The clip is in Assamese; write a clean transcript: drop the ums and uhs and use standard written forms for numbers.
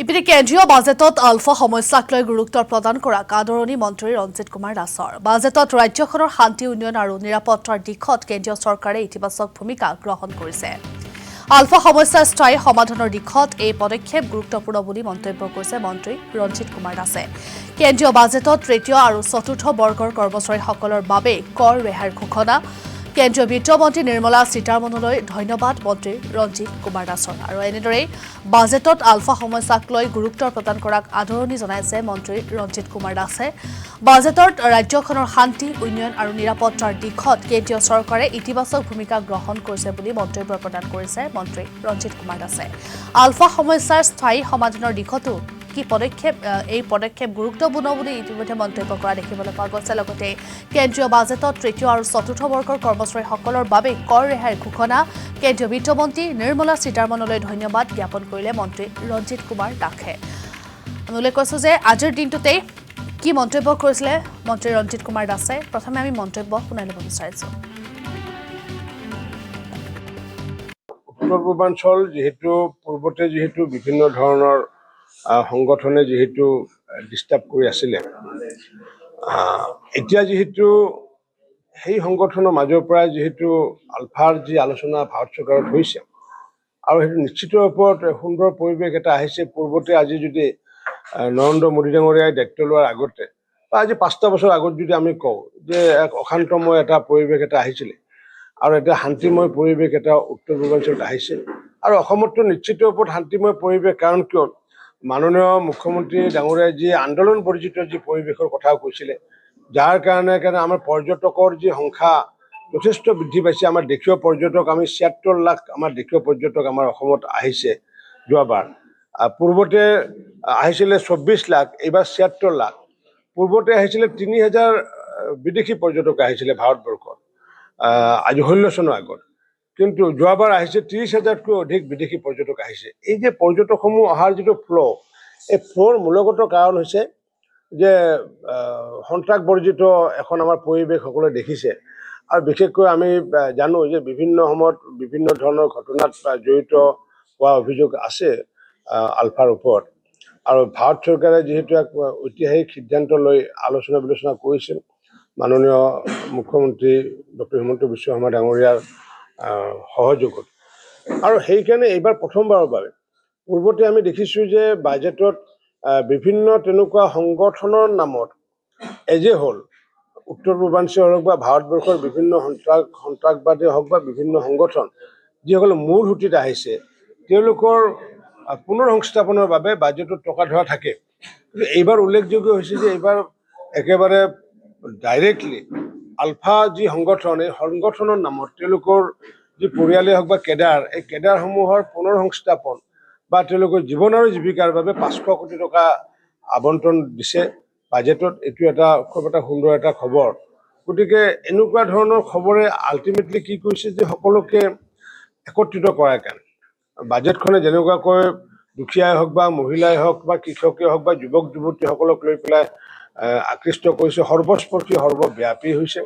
ইপিনে কেন্দ্ৰীয় বাজেটত আলফা সমস্যাক লৈ গুৰুত্ব প্ৰদান কৰা আদৰণি মন্ত্ৰী ৰঞ্জিত কুমাৰ দাসৰ বাজেটত ৰাজ্যখনৰ শান্তি উন্নয়ন আৰু নিৰাপত্তাৰ দিশত কেন্দ্ৰীয় চৰকাৰে ইতিবাচক ভূমিকা গ্ৰহণ কৰিছে। আলফা সমস্যাৰ স্থায়ী সমাধানৰ দিশত এই পদক্ষেপ গুৰুত্বপূৰ্ণ বুলি মন্তব্য কৰিছে মন্ত্ৰী ৰঞ্জিত কুমাৰ দাসে। কেন্দ্ৰীয় বাজেটত তৃতীয় আৰু চতুৰ্থ বৰ্গৰ কৰ্মচাৰীসকলৰ বাবে কৰ ৰেহাইৰ ঘোষণা। কেন্দ্ৰীয় বিত্তমন্ত্ৰী নিৰ্মলা সীতাৰমণলৈ ধন্যবাদ মন্ত্ৰী ৰঞ্জিত কুমাৰ দাসৰ। আৰু এনেদৰেই বাজেটত আলফা সমস্যাক লৈ গুৰুত্ব প্ৰদান কৰাক আদৰণি জনাইছে মন্ত্ৰী ৰঞ্জিত কুমাৰ দাসে। বাজেটত ৰাজ্যখনৰ শান্তি উন্নয়ন আৰু নিৰাপত্তাৰ দিশত কেন্দ্ৰীয় চৰকাৰে ইতিবাচক ভূমিকা গ্ৰহণ কৰিছে বুলি মন্তব্য প্ৰদান কৰিছে মন্ত্ৰী ৰঞ্জিত কুমাৰ দাসে। আলফা সমস্যাৰ স্থায়ী সমাধানৰ দিশতো কি এই পদক্ষেপ গুৰুত্বপূৰ্ণ বুলি ইতিমধ্যে মন্তব্য কৰা দেখিবলৈ পোৱা গৈছে। লগতে কেন্দ্ৰীয় বাজেটত তৃতীয় আৰু চতুৰ্থ বৰ্গৰ কৰ্মচাৰীসকলৰ বাবে কৰ ৰেহাইৰ ঘোষণা। কেন্দ্ৰীয় বিত্তমন্ত্ৰী নিৰ্মলা সীতাৰমণলৈ ধন্যবাদ জ্ঞাপন কৰিলে মন্ত্ৰী ৰঞ্জিত কুমাৰ দাসে। আমি উল্লেখ কৰিছোঁ যে আজিৰ দিনটোতেই কি মন্তব্য কৰিছিলে মন্ত্ৰী ৰঞ্জিত কুমাৰ দাসে। প্ৰথমে আমি মন্তব্য শুনাই ল'ব বিচাৰিছোঁ। উত্তৰ পূৰ্বাঞ্চল পূৰ্বতে বিভিন্ন ধৰণৰ সংগঠনে ডিষ্টাৰ্ব কৰি আছিলে, এতিয়া সেই সংগঠনৰ মাজৰ পৰা আলফাৰ যি আলোচনা ভাৰত চৰকাৰত হৈছে আৰু সেইটো নিশ্চিত ওপৰত সুন্দৰ পৰিৱেশ এটা আহিছে। পূৰ্বতে আজি যদি নৰেন্দ্ৰ মোদী ডাঙৰীয়াই দায়িত্ব লোৱাৰ আগতে বা আজি 5টা বছৰ আগত যদি আমি কওঁ যে এক অশান্তময় এটা পৰিৱেশ এটা আহিছিলে আৰু এটা শান্তিময় পৰিৱেশ এটা উত্তৰ পূৰ্বাঞ্চলত আহিছে। আৰু অসমতো নিশ্চিত ওপৰত শান্তিময় পৰিৱেশ, কাৰণ কিয় মাননীয় মুখ্যমন্ত্ৰী ডাঙৰীয়াই যি আন্দোলন বৰ্জিত যি পৰিৱেশৰ কথা কৈছিলে, যাৰ কাৰণে আমাৰ পৰ্যটকৰ যি সংখ্যা যথেষ্ট বৃদ্ধি পাইছে। আমাৰ দেশীয় পৰ্যটক আমি 76 লাখ আমাৰ দেশীয় পৰ্যটক আমাৰ অসমত আহিছে যোৱাবাৰ। পূৰ্বতে আহিছিলে 24 লাখ, এইবাৰ 76 লাখ। পূৰ্বতে আহিছিলে 3000 বিদেশী পৰ্যটক আহিছিলে ভাৰতবৰ্ষত আজি 16 চনৰ আগত, কিন্তু যোৱাবাৰ আহিছে 30,000তকৈ অধিক বিদেশী পৰ্যটক আহিছে। এই যে পৰ্যটকসমূহ অহাৰ যিটো এই ফ্ল'ৰ মূলগত কাৰণ হৈছে যে সন্ত্ৰাস বৰ্জিত এখন আমাৰ পৰিৱেশ সকলোৱে দেখিছে। আৰু বিশেষকৈ আমি জানো যে বিভিন্ন সময়ত বিভিন্ন ধৰণৰ ঘটনাত জড়িত হোৱা অভিযোগ আছে আলফাৰ ওপৰত। আৰু ভাৰত চৰকাৰে যিহেতু এক ঐতিহাসিক সিদ্ধান্ত লৈ আলোচনা বিলোচনা কৰিছিল মাননীয় মুখ্যমন্ত্ৰী ডক্টৰ হিমন্ত বিশ্ব শৰ্মা ডাঙৰীয়াৰ সহযোগত, আৰু সেইকাৰণে এইবাৰ প্ৰথমবাৰৰ বাবে পূৰ্বতে আমি দেখিছোঁ যে বাজেটত বিভিন্ন তেনেকুৱা সংগঠনৰ নামত হ'ল উত্তৰ পূৰ্বাঞ্চল হওক বা ভাৰতবৰ্ষৰ বিভিন্ন সন্ত্ৰাসবাদী হওক বা বিভিন্ন সংগঠন যিসকলে মূল সুঁতিত আহিছে তেওঁলোকৰ পুনৰ সংস্থাপনৰ বাবে বাজেটত টকা ধৰা থাকে। কিন্তু এইবাৰ উল্লেখযোগ্য হৈছে যে এইবাৰ একেবাৰে ডাইৰেক্টলি আলফা যি সংগঠন, এই সংগঠনৰ নামত তেওঁলোকৰ যি পৰিয়ালেই হওক বা কেডাৰ, এই কেডাৰসমূহৰ পুনৰ সংস্থাপন বা তেওঁলোকৰ জীৱন আৰু জীৱিকাৰ বাবে 500 কোটি টকা আবণ্টন দিছে বাজেটত। এইটো খুব এটা সুন্দৰ এটা খবৰ। গতিকে এনেকুৱা ধৰণৰ খবৰে আল্টিমেটলি কি কৰিছে যে সকলোকে একত্ৰিত কৰাৰ কাৰণে বাজেটখনে যেনেকুৱাকৈ দুখীয়াই হওক বা মহিলাই হওক বা কৃষকেই হওক বা যুৱক যুৱতীসকলক লৈ পেলাই আকৃষ্ট কৰিছে, সৰ্বস্পৰ্শী সৰ্বব্যাপী হৈছে।